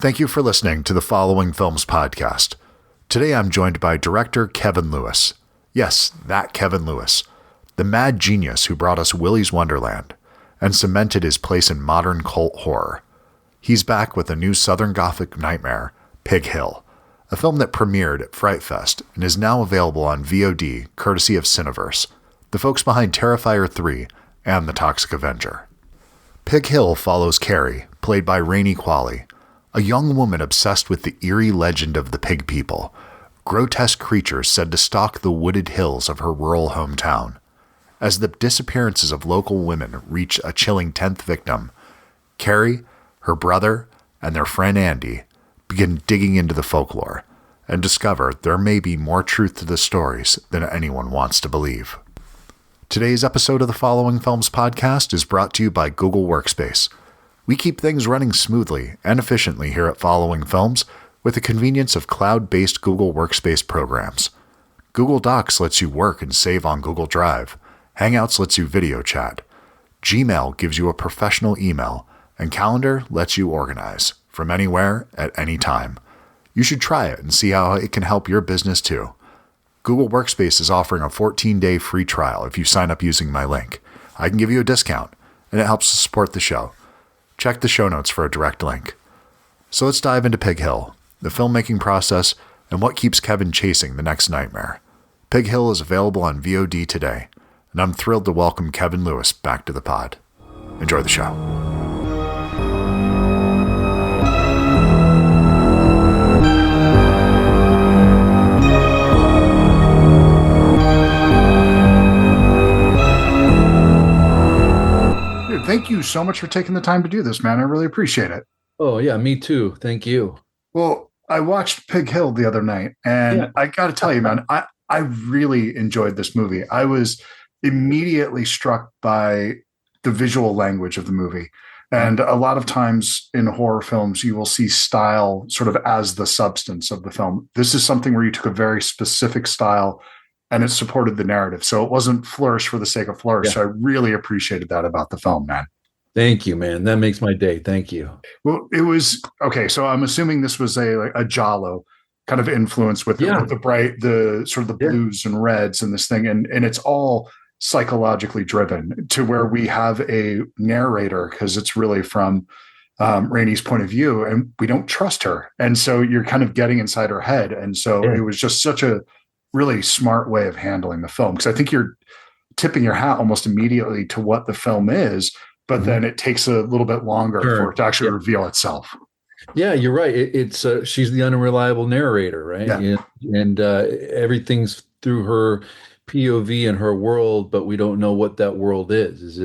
Thank you for listening to the Following Films podcast. Today I'm joined by director Kevin Lewis. Yes, that Kevin Lewis, the mad genius who brought us Willy's Wonderland and cemented his place in modern cult horror. He's back with a new Southern-Gothic nightmare, Pig Hill, a film that premiered at FrightFest and is now available on VOD courtesy of Cineverse, the folks behind Terrifier 3 and The Toxic Avenger. Pig Hill follows Carrie, played by Rainey Qualley, a young woman obsessed with the eerie legend of the pig people, grotesque creatures said to stalk the wooded hills of her rural hometown. As the disappearances of local women reach a chilling 10th victim, Carrie, her brother, and their friend Andy begin digging into the folklore and discover there may be more truth to the stories than anyone wants to believe. Today's episode of the Following Films podcast is brought to you by Google Workspace. We keep things running smoothly and efficiently here at Following Films with the convenience of cloud-based Google Workspace programs. Google Docs lets you work and save on Google Drive. Hangouts lets you video chat. Gmail gives you a professional email. And Calendar lets you organize from anywhere at any time. You should try it and see how it can help your business too. Google Workspace is offering a 14-day free trial if you sign up using my link. I can give you a discount, and it helps to support the show. Check the show notes for a direct link. So let's dive into Pig Hill, the filmmaking process, and what keeps Kevin chasing the next nightmare. Pig Hill is available on VOD today, and I'm thrilled to welcome Kevin Lewis back to the pod. Enjoy the show. Thank you so much for taking the time to do this, man. I really appreciate it. Oh, yeah, me too. Thank you. Well, I watched Pig Hill the other night, and I got to tell you, man, I really enjoyed this movie. I was immediately struck by the visual language of the movie. And a lot of times in horror films, you will see style sort of as the substance of the film. This is something where you took a very specific style and it supported the narrative. So it wasn't flourish for the sake of flourish. Yeah. So I really appreciated that about the film, man. Thank you, man. That makes my day. Thank you. Well, it was, okay, so I'm assuming this was a giallo kind of influence with the bright, the sort of the blues and reds and this thing. And it's all psychologically driven to where we have a narrator, because it's really from Rainey's point of view, and we don't trust her. And so you're kind of getting inside her head. And so it was just such a really smart way of handling the film, because I think you're tipping your hat almost immediately to what the film is, but then it takes a little bit longer for it to actually reveal itself. Yeah, you're right. It's she's the unreliable narrator, right? Yeah. And everything's through her POV and her world, but we don't know what that world is. Is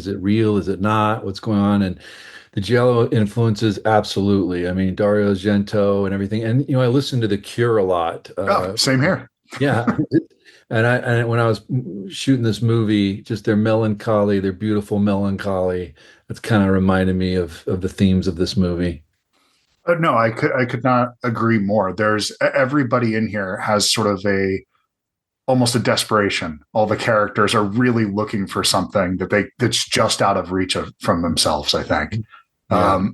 it real? Is it not? What's going on? And the giallo influences, absolutely. I mean, Dario Argento and everything. And I listen to The Cure a lot. Same here. Yeah. And when I was shooting this movie, just their melancholy, their beautiful melancholy, that's kind of reminded me of the themes of this movie. No, I could not agree more. There's everybody in here has sort of almost a desperation. All the characters are really looking for something that's just out of reach from themselves, I think. Yeah.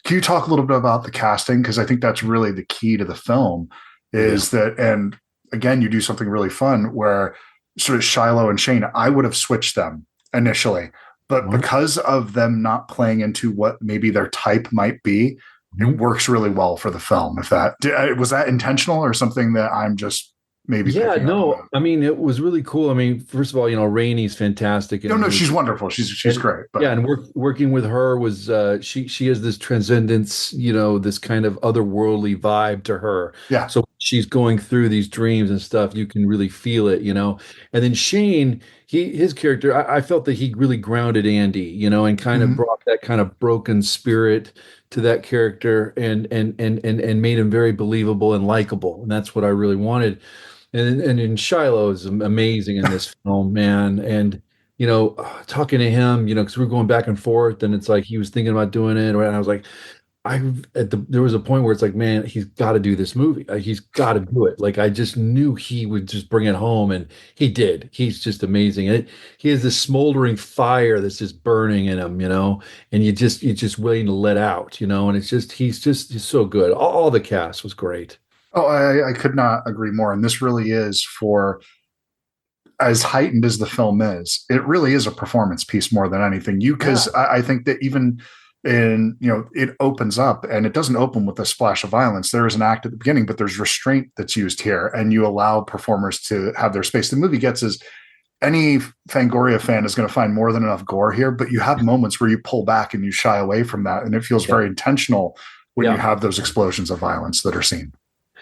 Can you talk a little bit about the casting? Because I think that's really the key to the film is that, and again, you do something really fun where sort of Shiloh and Shane, I would have switched them initially, but because of them not playing into what maybe their type might be, it works really well for the film. If that was that intentional or something that I'm just maybe. Yeah, no, I mean, it was really cool. I mean, first of all, Rainey's fantastic. No, she's wonderful. She's great. But. Yeah, and working with her was she has this transcendence, this kind of otherworldly vibe to her. Yeah. So she's going through these dreams and stuff. You can really feel it, And then Shane, his character, I felt that he really grounded Andy, and kind of brought that kind of broken spirit to that character and made him very believable and likable. And that's what I really wanted. And Shiloh is amazing in this film, man. And, talking to him, because we were going back and forth and it's like he was thinking about doing it. And I was like, there was a point where it's like, man, he's got to do this movie. He's got to do it. Like I just knew he would just bring it home, and he did. He's just amazing. He has this smoldering fire that's just burning in him, and you're just waiting to let out, and it's just he's so good. All the cast was great. Oh, I could not agree more. And this really is for as heightened as the film is, it really is a performance piece more than anything. Yeah, Because I think that even it opens up and it doesn't open with a splash of violence. There is an act at the beginning, but there's restraint that's used here, and you allow performers to have their space. The movie gets is any Fangoria fan is going to find more than enough gore here, but you have moments where you pull back and you shy away from that. And it feels yeah, very intentional when you yeah. have those explosions of violence that are seen.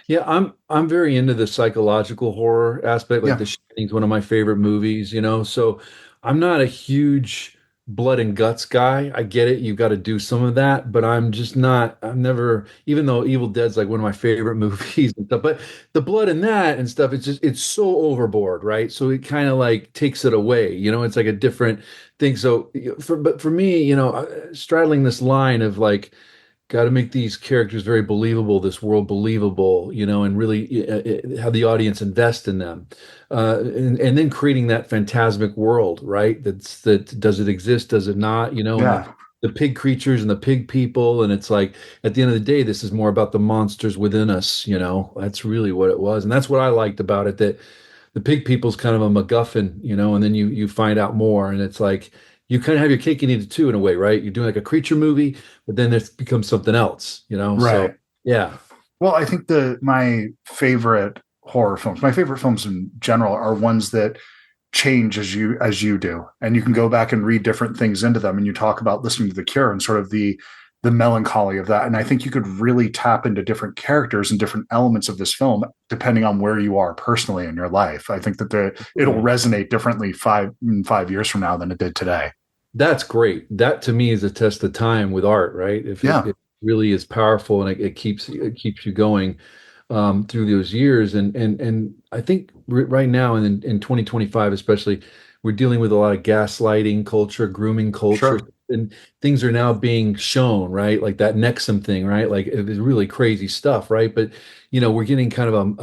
Yeah, I'm very into the psychological horror aspect. Like Yeah. The Shining's one of my favorite movies, So I'm not a huge blood and guts guy. I get it, you've got to do some of that, but I'm just not. I'm never, even though Evil Dead's like one of my favorite movies and stuff, but the blood in that and stuff, it's so overboard, right? So it kind of like takes it away, It's like a different thing. So but for me, straddling this line of like got to make these characters very believable, this world believable, and really have the audience invest in them, and then creating that phantasmic world, right? That does it exist, does it not, and Yeah. the pig creatures and the pig people, and it's like at the end of the day, this is more about the monsters within us, That's really what it was, and that's what I liked about it. That the pig people's kind of a MacGuffin, and then you find out more, and it's like you kind of have your cake and eat it too in a way, right? You're doing like a creature movie, but then it becomes something else, So Right. yeah, Well, I think my favorite horror films, my favorite films in general, are ones that change as you do, and you can go back and read different things into them. And you talk about listening to The Cure and sort of the melancholy of that. And I think you could really tap into different characters and different elements of this film depending on where you are personally in your life. I think that it'll resonate differently 5 years from now than it did today. that's great. That to me is a test of time with art, right? If Yeah. it really is powerful and it keeps you going through those years. And I think right now in 2025 especially, we're dealing with a lot of gaslighting culture, grooming culture, Sure. and things are now being shown, right? Like that Nexum thing, right? Like it was really crazy stuff, right? But we're getting kind of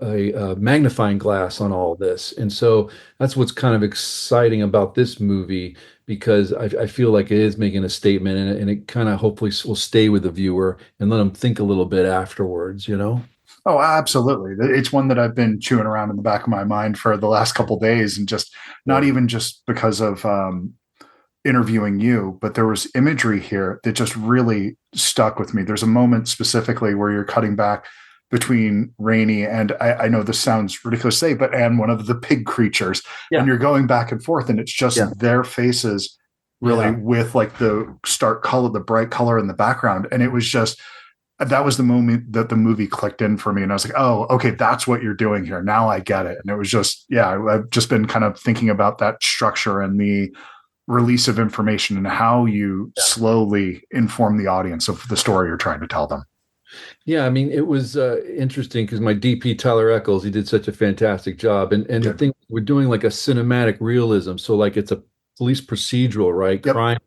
a magnifying glass on all of this, and so that's what's kind of exciting about this movie because I feel like it is making a statement, and it kind of hopefully will stay with the viewer and let them think a little bit afterwards. Oh, absolutely. It's one that I've been chewing around in the back of my mind for the last couple of days, and just not Yeah. even just because of interviewing you, but there was imagery here that just really stuck with me. There's a moment specifically where you're cutting back between Rainey and I know this sounds ridiculous to say, but and one of the pig creatures, and Yeah. you're going back and forth, and it's Yeah. just their faces really Yeah. with like the stark color, the bright color in the background, and it was just that was the moment that the movie clicked in for me, and I was like, oh, okay, that's what you're doing here. Now I get it. And it was just, yeah, I've just been kind of thinking about that structure and the release of information and how you Yeah. slowly inform the audience of the story you're trying to tell them. Yeah, I mean, it was interesting because my DP Tyler Eccles, he did such a fantastic job, and the Good. thing we're doing like a cinematic realism, so like it's a police procedural, right? Yep. Crime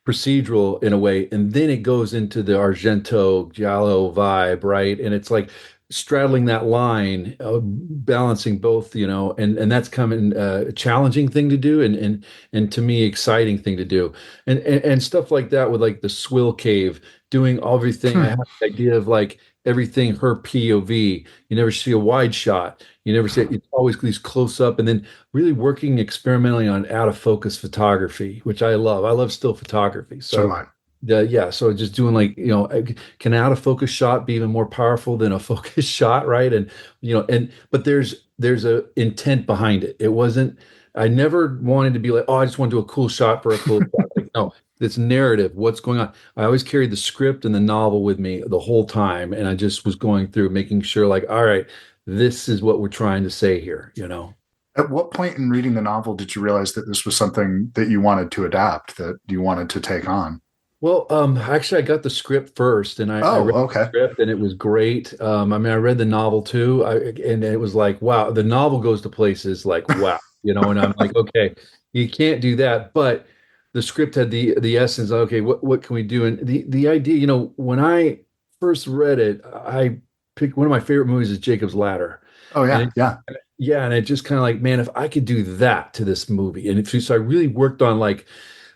procedural in a way, and then it goes into the Argento Giallo vibe, right? And it's like straddling that line, balancing both, and that's coming a challenging thing to do, and to me, exciting thing to do, and stuff like that with like the Swill Cave, doing everything. I have the idea of like everything her POV. You never see a wide shot. You never see it. It's always these close up, and then really working experimentally on out of focus photography, which I love. I love still photography. So do So I. yeah, so just doing like, can out of focus shot be even more powerful than a focus shot, right? And but there's a intent behind it. It wasn't I never wanted to be like, oh, I just want to do a cool shot for a cool shot. Like, no, it's narrative, what's going on. I always carried the script and the novel with me the whole time, and I just was going through making sure like, all right, this is what we're trying to say here. At what point in reading the novel did you realize that this was something that you wanted to adapt, that you wanted to take on? Well, actually, I got the script first, and I Oh, read the okay. script, and it was great. I mean, I read the novel too, and it was like, wow, the novel goes to places like, wow, and I'm like, okay, you can't do that, but the script had the essence. Okay, what can we do? And the idea, when I first read it, I picked one of my favorite movies is Jacob's Ladder, Oh and yeah, yeah, yeah, and it just kind of like, man, if I could do that to this movie, and so I really worked on like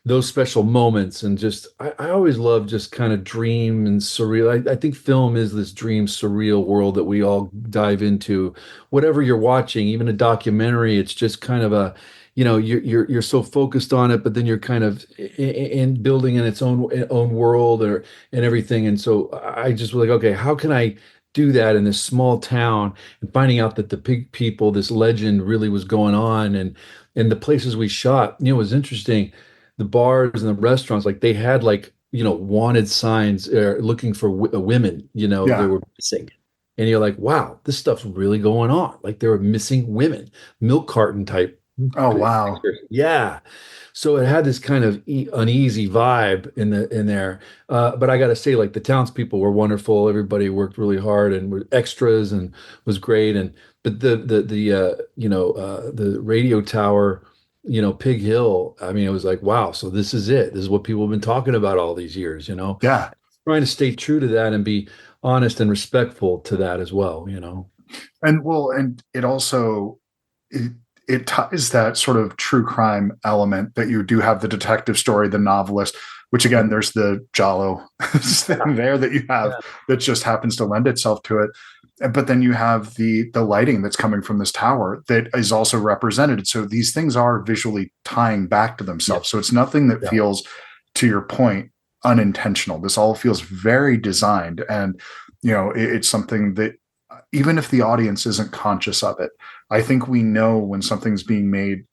those special moments and just I always love just kind of dream and surreal. I think film is this dream surreal world that we all dive into. Whatever you're watching, even a documentary, it's just kind of a, you're so focused on it, but then you're kind of in building in its own world or and everything. And so I just was like, okay, how can I do that in this small town and finding out that the pig people, this legend really was going on and the places we shot, it was interesting the bars and the restaurants, like they had like, wanted signs looking for women, they yeah. were missing. And you're like, wow, this stuff's really going on. Like they were missing women, milk carton type Oh wow. pictures. Yeah. So it had this kind of uneasy vibe in there. But I got to say, like the townspeople were wonderful. Everybody worked really hard and were extras and was great. And but the radio tower, Pig Hill. I mean, it was like, wow. So this is it. This is what people have been talking about all these years. Yeah. Trying to stay true to that and be honest and respectful to that as well. And well, and it also it ties that sort of true crime element that you do have the detective story, the novelist, which again, there's the Giallo thing there that you have Yeah. that just happens to lend itself to it. But then you have the lighting that's coming from this tower that is also represented. So these things are visually tying back to themselves. So it's nothing that Yeah. feels, to your point, unintentional. This all feels very designed. And, it's something that even if the audience isn't conscious of it, I think we know when something's being made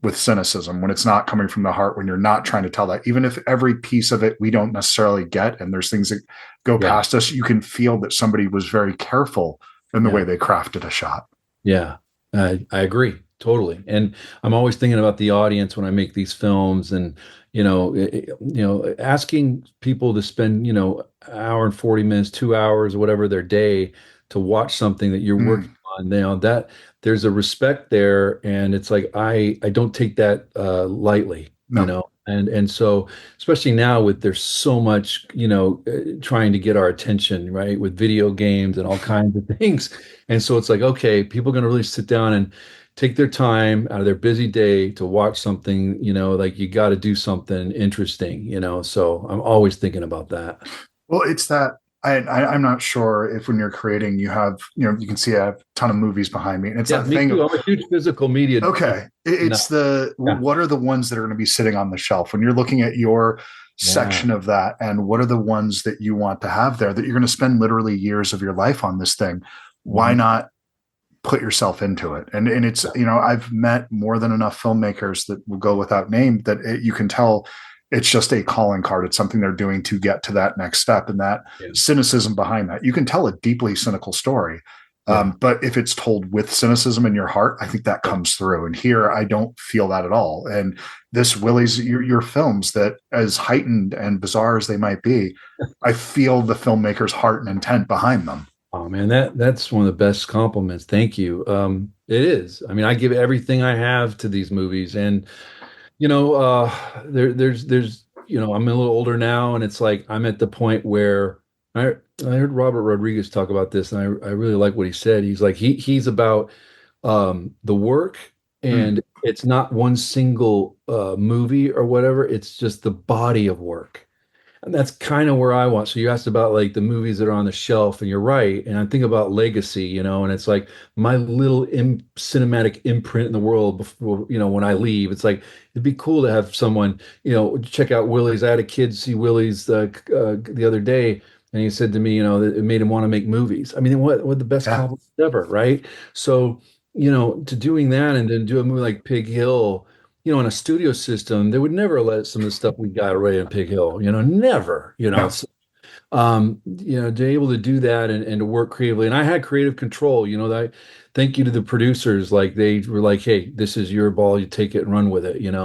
with cynicism, when it's not coming from the heart, when you're not trying to tell that, even if every piece of it we don't necessarily get, and there's things that go Yeah. past us, you can feel that somebody was very careful in the Yeah. way they crafted a shot. Yeah, I agree totally. And I'm always thinking about the audience when I make these films, and asking people to spend hour and 40 minutes, 2 hours, whatever their day to watch something that you're Mm, working on. That there's a respect there, and it's like I don't take that lightly. no, And so especially now with there's so much trying to get our attention, right, with video games and all kinds of things. And so it's like, okay, people are going to really sit down and take their time out of their busy day to watch something, like you got to do something interesting, so I'm always thinking about that. well, it's that. I'm not sure if when you're creating, you have, you can see I have a ton of movies behind me, and it's Yeah, that me thing too. of, I'm a huge physical media. okay, No, it's the, yeah, what are the ones that are going to be sitting on the shelf when you're looking at your yeah, section of that, and what are the ones that you want to have there that you're going to spend literally years of your life on this thing? Why mhm, not put yourself into it? And it's, I've met more than enough filmmakers that will go without name that you can tell it's just a calling card. It's something they're doing to get to that next step, and that yeah, cynicism behind that. You can tell a deeply cynical story, yeah, but if it's told with cynicism in your heart, I think that yeah, comes through. And here, I don't feel that at all. And this Willie's, your films, that as heightened and bizarre as they might be, I feel the filmmaker's heart and intent behind them. oh man, that's one of the best compliments. Thank you. It is. I mean, I give everything I have to these movies, and there's I'm a little older now, and it's like I'm at the point where I heard Robert Rodriguez talk about this, and I really like what he said. He's like he's about the work, Mm, and it's not one single movie or whatever. It's just the body of work. And that's kind of where I want. So you asked about like the movies that are on the shelf, and you're right. And I think about legacy, and it's like my little cinematic imprint in the world before, when I leave. It's like it'd be cool to have someone, check out Willie's. I had a kid see Willie's the other day, and he said to me, that it made him want to make movies. I mean, what the best yeah. compliment ever, right? So, to doing that and then do a movie like Pig Hill in a studio system, they would never let some of the stuff we got away in Pig Hill, never, No. So, to be able to do that and to work creatively. And I had creative control, that thank you to the producers. Like they were like, hey, this is your ball, you take it and run with it. And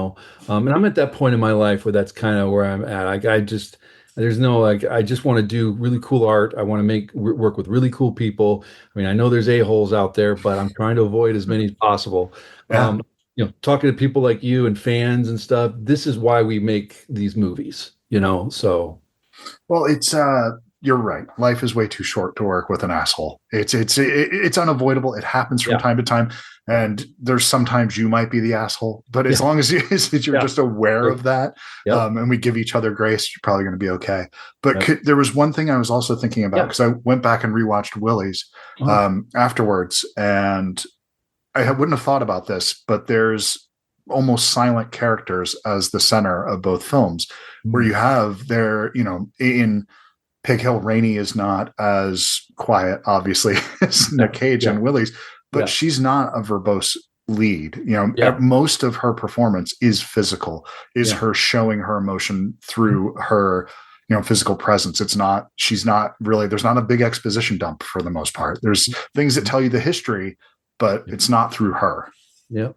I'm at that point in my life where that's kind of where I'm at. I just, there's no, like, I just want to do really cool art. I want to work with really cool people. I mean, I know there's a-holes out there, but I'm trying to avoid as many as possible. Yeah. talking to people like you and fans and stuff, this is why we make these movies, so Well, you're right. Life is way too short to work with an asshole. It's unavoidable. It happens from yeah, time to time, yeah, and there's sometimes you might be the asshole, but as yeah, long as, as you're yeah. just aware Sure. of that, Yep. and we give each other grace, you're probably going to be okay. But Yep. there was one thing I was also thinking about, Yeah. because I went back and rewatched Willie's Oh. afterwards, and wouldn't have thought about this, but there's almost silent characters as the center of both films, where you Mm. have in Pig Hill, Rainey is not as quiet, obviously, as Nick Yeah. Cage Yeah. and Willie's, but Yeah. she's not a verbose lead. Yeah. Most of her performance is physical, is Yeah. her showing her emotion Mhm. through her, physical presence. She's not really, there's not a big exposition dump for the most part. There's things that tell you the history, but Yeah. it's not through her. Yeah.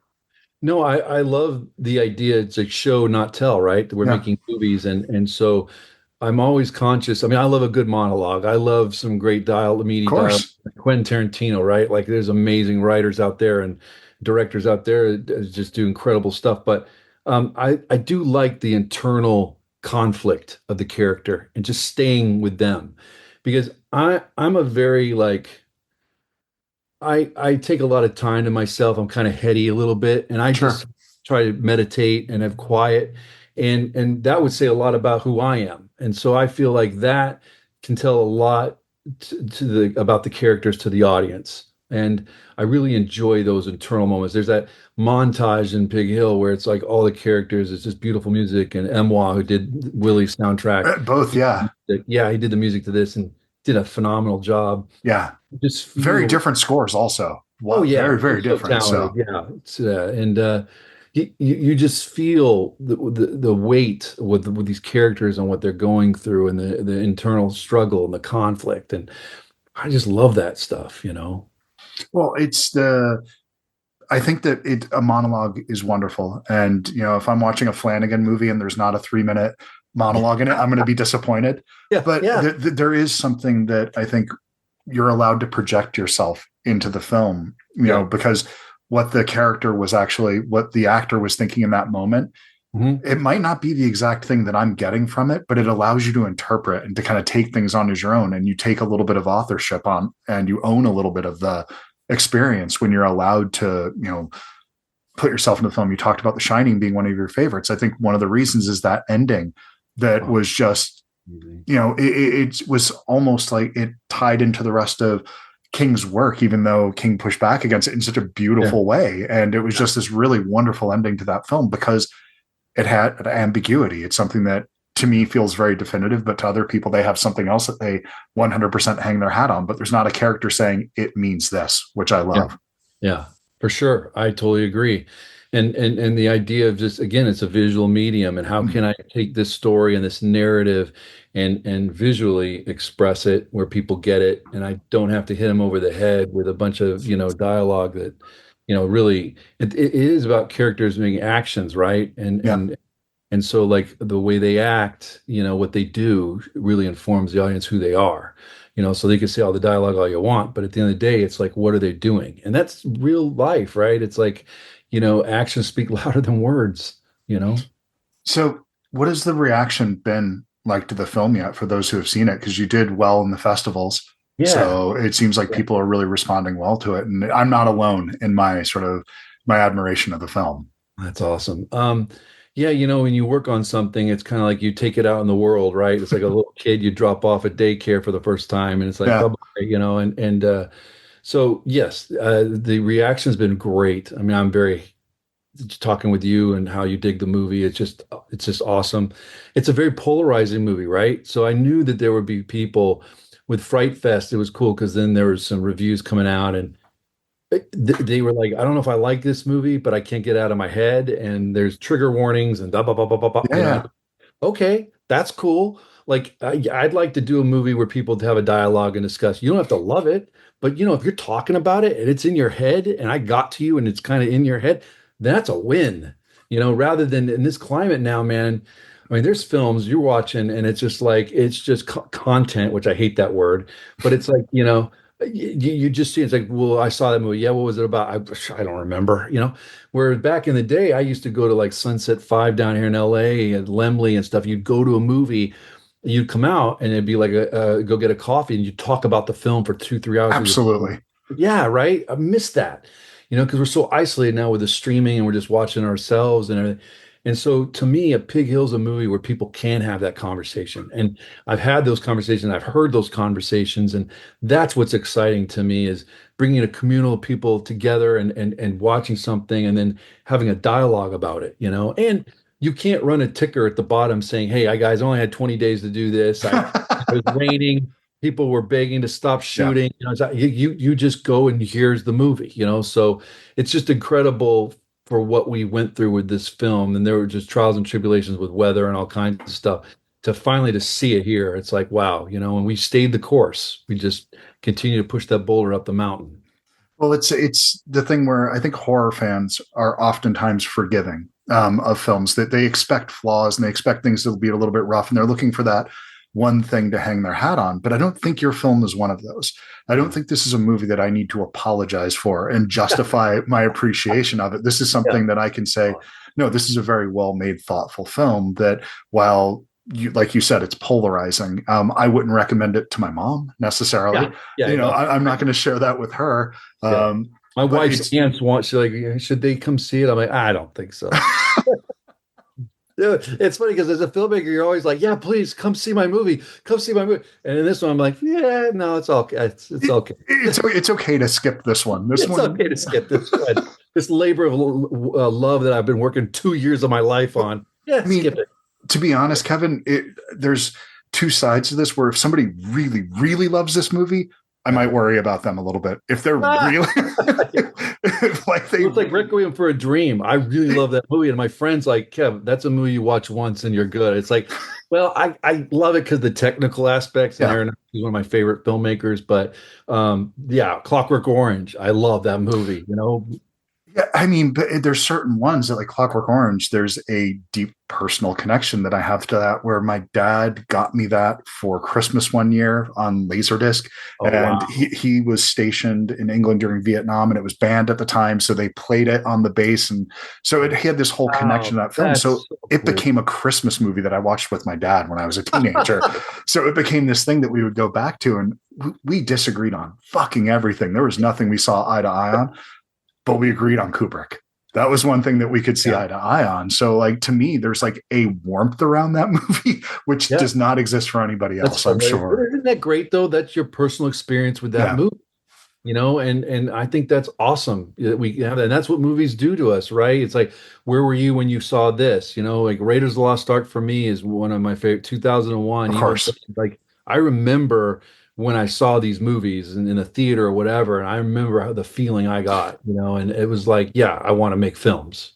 No, I love the idea. It's like show, not tell, right? We're Yeah, making movies, and so I'm always conscious. I mean, I love a good monologue. I love some great of meaty dialogue. course. Quentin Tarantino, right? Like, there's amazing writers out there and directors out there that just do incredible stuff. But I do like the internal conflict of the character and just staying with them, because I'm a very like. I take a lot of time to myself. I'm kind of heady a little bit, and I Sure. just try to meditate and have quiet, and that would say a lot about who I am. And so I feel like that can tell a lot to the about the characters to the audience. And I really enjoy those internal moments. There's that montage in Pig Hill where it's like all the characters, it's just beautiful music, and Emwa, who did Willie's soundtrack, Both, yeah. yeah, he did the music to this and did a phenomenal job. Yeah. Just Very feel. different scores, also. Oh Wow, yeah, very, very he's so different. talented. So, Yeah, it's and you just feel the weight with these characters and what they're going through and the internal struggle and the conflict, and I just love that stuff. well, I think that a monologue is wonderful. And, if I'm watching a Flanagan movie and there's not a 3-minute monologue in it, I'm going to be disappointed. Yeah, But yeah, there is something that I think you're allowed to project yourself into the film, yeah. because what what the actor was thinking in that moment, Hmm. it might not be the exact thing that I'm getting from it, but it allows you to interpret and to kind of take things on as your own. And you take a little bit of authorship on, and you own a little bit of the experience when you're allowed to, put yourself in the film. You talked about The Shining being one of your favorites. I think one of the reasons is that ending that Oh, was just, amazing. it was almost like it tied into the rest of King's work, even though King pushed back against it in such a Yeah, beautiful way. And it was yeah, just this really wonderful ending to that film, because it had an ambiguity. It's something that to me feels very definitive, but to other people, they have something else that they 100% hang their hat on. But there's not a character saying it means this, which I yeah. love. Yeah, for sure. I totally agree. And the idea of just again, it's a visual medium, and how Mm. can I take this story and this narrative and visually express it where people get it, and I don't have to hit them over the head with a bunch of, dialogue that, really it is about characters making actions, right? And Yeah. and and so, like, the way they act, what they do really informs the audience who they are. So they can say all the dialogue all you want, but at the end of the day, it's like, what are they doing? And that's real life, right? It's like, actions speak louder than words. So, what has the reaction been like to the film yet for those who have seen it? Because you did well in the festivals. Yeah. So it seems like Yeah. people are really responding well to it. And I'm not alone in my my admiration of the film. That's awesome. Yeah, when you work on something, it's kind of like you take it out in the world, right? It's like a little kid you drop off at daycare for the first time, and it's like, Yeah. bye bye, and so yes, the reaction's been great. I mean, I'm very talking with you and how you dig the movie. It's just awesome. It's a very polarizing movie, right? So I knew that there would be people with Fright Fest. It was cool because then there was some reviews coming out, and they were like, I don't know if I like this movie, but I can't get out of my head. And there's trigger warnings and blah, blah, blah, blah, blah, blah. Yeah. Yeah. Okay, that's cool. Like, I'd like to do a movie where people have a dialogue and discuss. You don't have to love it, but if you're talking about it and it's in your head and I got to you and it's kind of in your head, that's a win. Rather than in this climate now, man. I mean, there's films you're watching and it's just like it's just content, which I hate that word, but it's like, you just see it's like, well, I saw that movie. Yeah, what was it about? I don't remember, Where back in the day, I used to go to like Sunset Five down here in LA and Lemley and stuff. You'd go to a movie, you'd come out and it'd be like go get a coffee and you talk about the film for 2, 3 hours with your Absolutely. yeah, right. I miss that, because we're so isolated now with the streaming and we're just watching ourselves and everything. And so to me, a Pig Hill's a movie where people can have that conversation. And I've had those conversations, I've heard those conversations, and that's what's exciting to me is bringing a communal of people together and watching something and then having a dialogue about it, And you can't run a ticker at the bottom saying, "Hey, I guys only had 20 days to do this. It was raining. People were begging to stop Yeah. shooting." It's like, you just go and here's the movie. So it's just incredible for what we went through with this film, and there were just trials and tribulations with weather and all kinds of stuff. To finally to see it here, it's like wow, and we stayed the course. We just continue to push that boulder up the mountain. Well, it's the thing where I think horror fans are oftentimes forgiving of films that they expect flaws and they expect things to be a little bit rough, and they're looking for that one thing to hang their hat on. But I don't think your film is one of those. I don't think this is a movie that I need to apologize for and justify my appreciation of it. This is Yeah. something that I can say, no, this is a very well made, thoughtful film that while like you said, it's polarizing. I wouldn't recommend it to my mom necessarily. Yeah. Yeah. I'm not going to share that with her. Yeah. My But wife's aunts want, she's like, should they come see it? I'm like, I don't think so. Dude, it's funny because as a filmmaker, you're always like, yeah, please come see my movie. Come see my movie. And in this one, I'm like, yeah, no, it's okay. It's okay. It's okay to skip this one. This It's one, okay to skip this one. This labor of love that I've been working 2 years of my life on. Yeah, I mean, skip it. to be honest, Kevin, there's two sides to this where if somebody really, really loves this movie, I might worry about them a little bit. If they're really like It's like Requiem for a Dream. I really love that movie. And my friend's like, Kev, that's a movie you watch once and you're good. It's like, well, I love it because the technical aspects, and yeah. Aaron is one of my favorite filmmakers. But yeah, Clockwork Orange. I love that movie. Yeah, I mean, but there's certain ones that like Clockwork Orange, there's a deep personal connection that I have to that where my dad got me that for Christmas one year on Laserdisc. Oh, And wow. he was stationed in England during Vietnam and it was banned at the time. So they played it on the base. And so it had this whole connection to that film. That's So so it cool. became a Christmas movie that I watched with my dad when I was a teenager. So it became this thing that we would go back to. And we disagreed on fucking everything. There was nothing we saw eye to eye on, but we agreed on Kubrick. That was one thing that we could see eye to eye on. So like to me, there's like a warmth around that movie, which does not exist for anybody else, I'm sure. Isn't that great though? That's your personal experience with that Yeah, movie, and I think that's awesome that we have that. And that's what movies do to us, right? It's like, where were you when you saw this? Like Raiders of the Lost Ark for me is one of my favorite, 2001. of Even course. like I remember when I saw these movies in a theater or whatever, and I remember how the feeling I got, and it was like, yeah, I want to make films.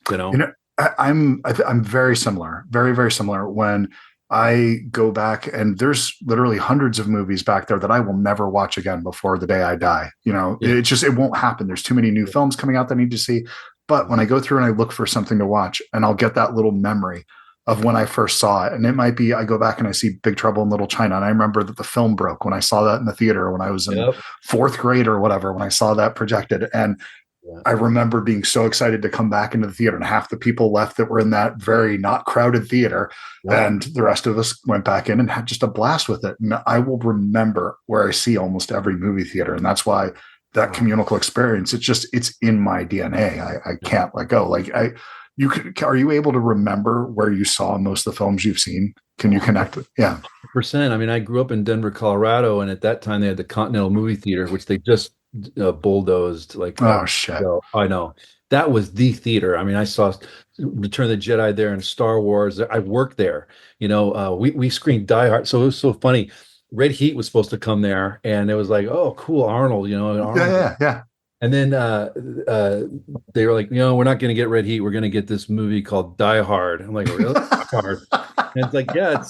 I'm very similar, very, very similar when I go back and there's literally hundreds of movies back there that I will never watch again before the day I die. Yeah. It won't happen. There's too many new films coming out that I need to see. But when I go through and I look for something to watch and I'll get that little memory of when I first saw it. And it might be, I go back and I see Big Trouble in Little China. And I remember that the film broke when I saw that in the theater, when I was in fourth grade or whatever, when I saw that projected. And I remember being so excited to come back into the theater, and half the people left that were in that very not crowded theater. Yeah. And the rest of us went back in and had just a blast with it. And I will remember where I see almost every movie theater. And that's why that communal experience, it's in my DNA. I can't let go. Like are you able to remember where you saw most of the films you've seen? Can you connect it? Yeah. Percent. I mean, I grew up in Denver, Colorado, and at that time they had the Continental Movie Theater, which they just bulldozed. Like, oh shit! So, I know that was the theater. I mean, I saw Return of the Jedi there and Star Wars. I worked there. We screened Die Hard, so it was so funny. Red Heat was supposed to come there, and it was like, oh, cool, Arnold. Arnold. Yeah. And then they were like, we're not going to get Red Heat. We're going to get this movie called Die Hard. I'm like, really? Die Hard. And it's like, yeah,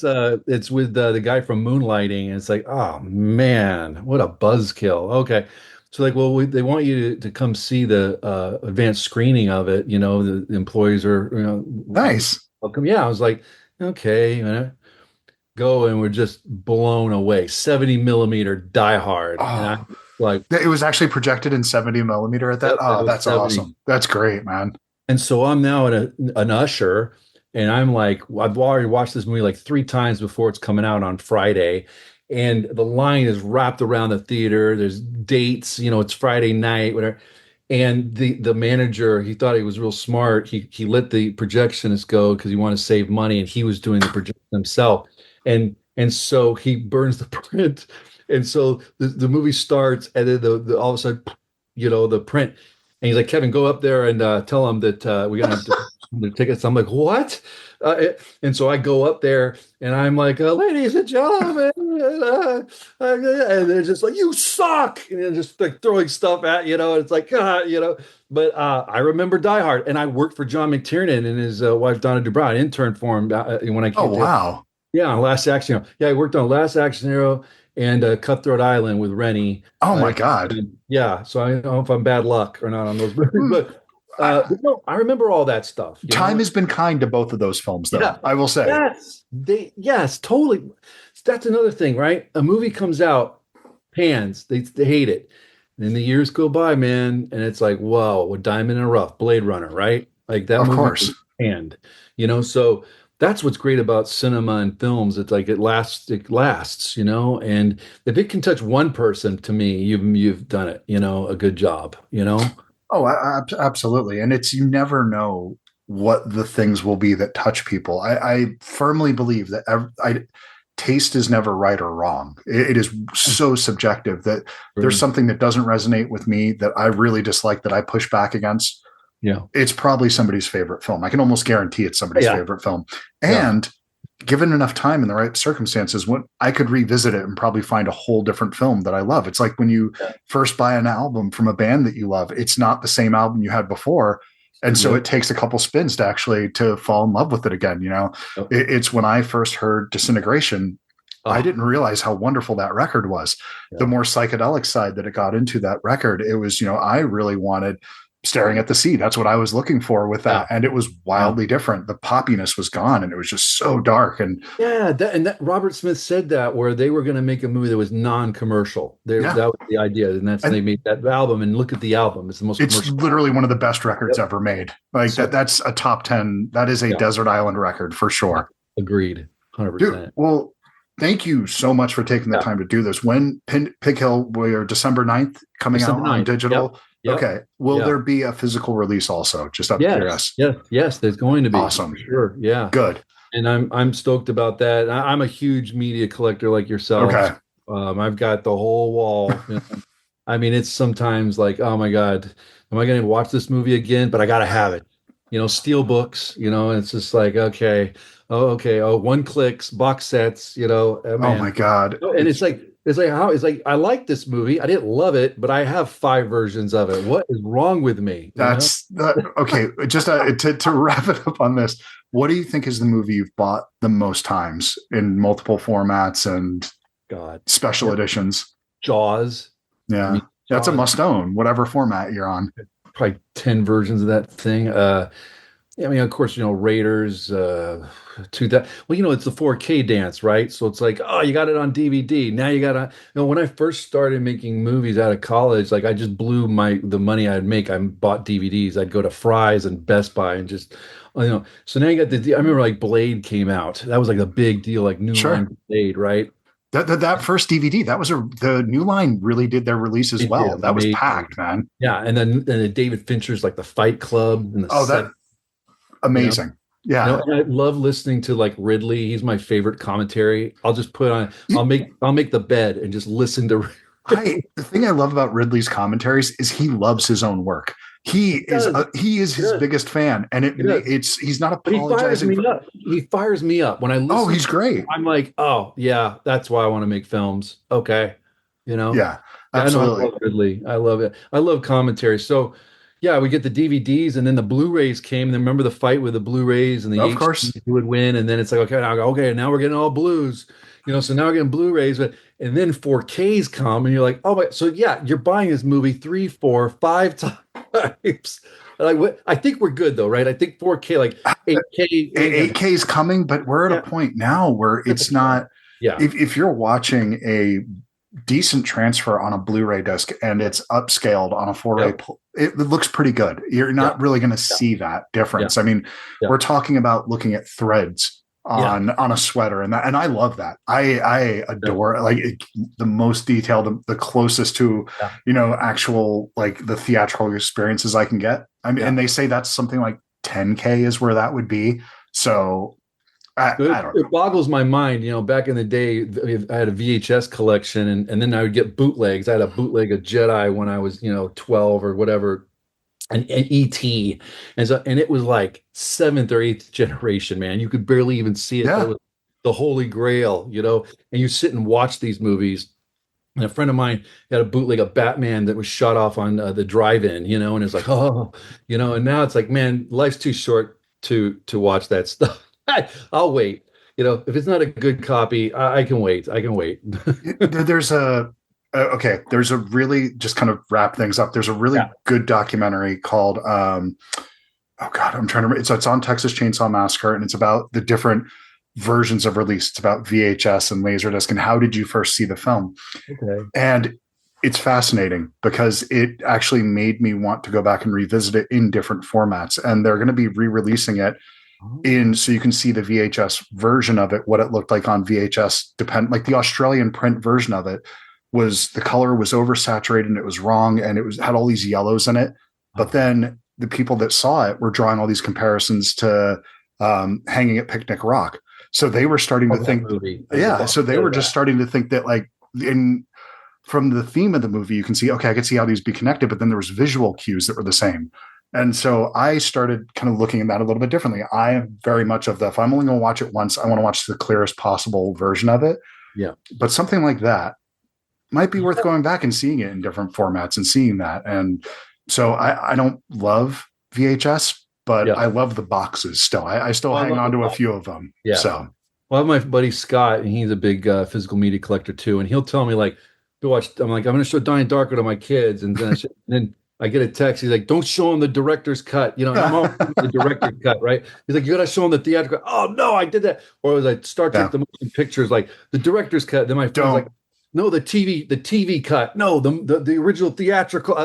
it's with the guy from Moonlighting. And it's like, oh man, what a buzzkill. Okay. So like, well, they want you to come see the advanced screening of it. The employees are, nice. welcome. Yeah. I was like, okay, go, and we're just blown away. 70 millimeter Die Hard. Oh. Like, It was actually projected in 70 millimeter at that. yep, that Oh, was that's 70. awesome. That's great, man. And so I'm now an usher, and I'm like, I've already watched this movie like 3 times before it's coming out on Friday. And the line is wrapped around the theater. There's dates, it's Friday night, whatever. And the manager, he thought he was real smart. He let the projectionist go because he wanted to save money, and he was doing the projection himself. And so he burns the print. And so the movie starts, and then the all of a sudden, the print. And he's like, Kevin, go up there and tell him that we're gonna have the tickets. I'm like, what? And so I go up there and I'm like, ladies and gentlemen, and they're just like, you suck, and they're just like throwing stuff at and it's like, But I remember Die Hard, and I worked for John McTiernan and his wife Donna Dubrow. I interned for him when I Oh, came to. wow. Yeah, on Last Action Hero. Yeah, I worked on Last Action Hero and Cutthroat Island with Rennie. Oh, my God. Yeah, so I don't know if I'm bad luck or not on those movies, but no, I remember all that stuff. Time has been kind to both of those films, though. Yeah. I will say. Yes, totally. That's another thing, right? A movie comes out, pans, they hate it. And then the years go by, man, and it's like, whoa, with Diamond in the Rough, Blade Runner, right? Like that Of movie course. panned, so that's what's great about cinema and films. It's like it lasts, and if it can touch one person, to me, you've done it, a good job, Oh, absolutely. And you never know what the things will be that touch people. I firmly believe that taste is never right or wrong. It is so subjective that there's something that doesn't resonate with me that I really dislike, that I push back against. Yeah. It's probably somebody's favorite film. I can almost guarantee it's somebody's favorite film. And given enough time and the right circumstances, when I could revisit it and probably find a whole different film that I love. It's like when you first buy an album from a band that you love, it's not the same album you had before. And so it takes a couple spins to fall in love with it again. It's when I first heard Disintegration, I didn't realize how wonderful that record was. The more psychedelic side that it got into that record, it was, I really wanted Staring at the Sea. That's what I was looking for with that. And it was wildly different. The poppiness was gone, and it was just so dark. And that Robert Smith said that, where they were going to make a movie that was non-commercial. That was the idea. And they made that album, and look at the album. It's the most commercial. It's literally one of the best records ever made. Like that's a top 10. That is a desert island record for sure. Agreed. 100%. Dude, well, thank you so much for taking the time to do this. When Pig Hill, we're December 9th coming out on digital. Yep. Okay. Will there be a physical release also? Just up curious. Yes, there's going to be. Awesome. Sure. Yeah. Good. And I'm stoked about that. I'm a huge media collector like yourself. Okay. I've got the whole wall. I mean, it's sometimes like, oh my God, am I going to watch this movie again? But I got to have it. Steel books, and it's just like, okay. Oh, one clicks, box sets, man. Oh my God. And it's like I like this movie. I didn't love it, but I have 5 versions of it. What is wrong with me? Okay. Just to wrap it up on this, what do you think is the movie you've bought the most times in multiple formats and special editions? Jaws. Yeah. I mean, that's a must own, whatever format you're on. Probably 10 versions of that thing. I mean, of course, Raiders, to that. Well, it's the 4K dance, right? So it's like, oh, you got it on DVD. Now you got to, when I first started making movies out of college, like I just blew the money I'd make. I bought DVDs. I'd go to Fry's and Best Buy and just, so now you got I remember like Blade came out. That was like a big deal, like New Line Blade, right? That first DVD, the New Line really did their release as well. That was packed, man. Yeah. And then David Fincher's like the Fight Club and that amazing. Yeah. And I love listening to like Ridley. He's my favorite commentary. I'll just put on, I'll make the bed and just listen to. The thing I love about Ridley's commentaries is he loves his own work. He is his biggest fan, and he's not apologizing. He fires me up when I listen. Oh, he's great. I'm like, oh yeah, that's why I want to make films. Okay, Yeah, absolutely. I love Ridley. I love it. I love commentary. So yeah, we get the DVDs, and then the Blu-rays came. And then remember the fight with the Blu-rays and the of course who would win, and then it's like now we're getting all blues. So now we're getting Blu-rays, and then 4Ks come, and you're like, oh my! So yeah, you're buying this movie 3, 4, 5 times. Like, I think we're good though, right? I think 4K, like 8K, 8K is coming, but we're at a point now where it's not. Yeah. If you're watching a decent transfer on a Blu-ray disc, and it's upscaled on a 4A. Yep. It looks pretty good. You're not Yep. really going to Yep. see that difference. Yep. I mean, Yep. we're talking about looking at threads on a sweater, and I love that. I adore like the most detailed, the closest to actual like the theatrical experiences I can get. I mean, and they say that's something like 10K is where that would be. So I don't know. It boggles my mind. Back in the day, I had a VHS collection, and then I would get bootlegs. I had a bootleg of Jedi when I was 12 or whatever, and ET, and it was like seventh or eighth generation, man. You could barely even see it. Yeah. It was the Holy Grail, and you sit and watch these movies. And a friend of mine had a bootleg of Batman that was shot off on the drive-in, and it's like, and now it's like, man, life's too short to watch that stuff. I'll wait. If it's not a good copy, I can wait. I can wait. There's a really, just kind of wrap things up, there's a really good documentary called I'm trying to remember. It's on Texas Chainsaw Massacre, and it's about the different versions of release. It's about VHS and Laserdisc and how did you first see the film. Okay. And it's fascinating because it actually made me want to go back and revisit it in different formats, and they're going to be re-releasing it so you can see the VHS version of it, what it looked like on VHS. Like the Australian print version of it was, the color was oversaturated and it was wrong, and it had all these yellows in it. But then the people that saw it were drawing all these comparisons to Hanging at Picnic Rock. So they were starting to think, so they were just starting to think that, like, from the theme of the movie, you can see, okay, I could see how these be connected, but then there was visual cues that were the same. And so I started kind of looking at that a little bit differently. I am very much of if I'm only going to watch it once, I want to watch the clearest possible version of it. Yeah. But something like that might be worth going back and seeing it in different formats and seeing that. And so I don't love VHS, but I love the boxes still. I still hang on to a few of them. Yeah. So, well, my buddy Scott, and he's a big physical media collector too, and he'll tell me, like, to watch. I'm like, I'm going to show Donnie Darko to my kids, and then I get a text. He's like, "Don't show him the director's cut." And I'm all the director's cut, right? He's like, "You got to show him the theatrical." Oh no, I did that. Or it was like Star Trek: The Motion Pictures, like the director's cut. Then my friend's like, "No, the TV cut. No, the original theatrical."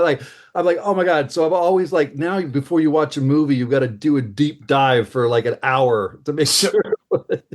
I'm like, oh my God. So I've always, like, now before you watch a movie, you've got to do a deep dive for like an hour to make sure.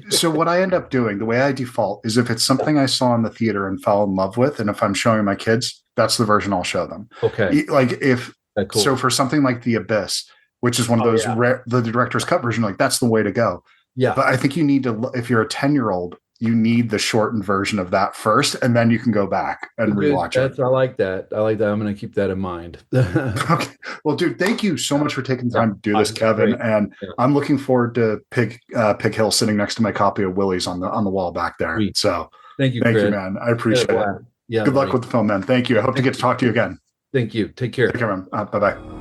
So what I end up doing, the way I default, is if it's something I saw in the theater and fell in love with, and if I'm showing my kids, that's the version I'll show them. Okay. Like if, cool. So for something like The Abyss, which is one of those, the director's cut version, like that's the way to go. Yeah. But I think you need to, if you're a 10-year-old, you need the shortened version of that first, and then you can go back and rewatch it. I like that. I'm going to keep that in mind. Okay. Well, dude, thank you so much for taking the time to do this, Kevin. Great. And I'm looking forward to Pig Hill sitting next to my copy of Willy's on the wall back there. Sweet. So thank you, man. I appreciate it. Yeah. Good luck with the film, man. Thank you. I hope to get to talk to you again. Thank you. Take care. Take care, man. Bye-bye.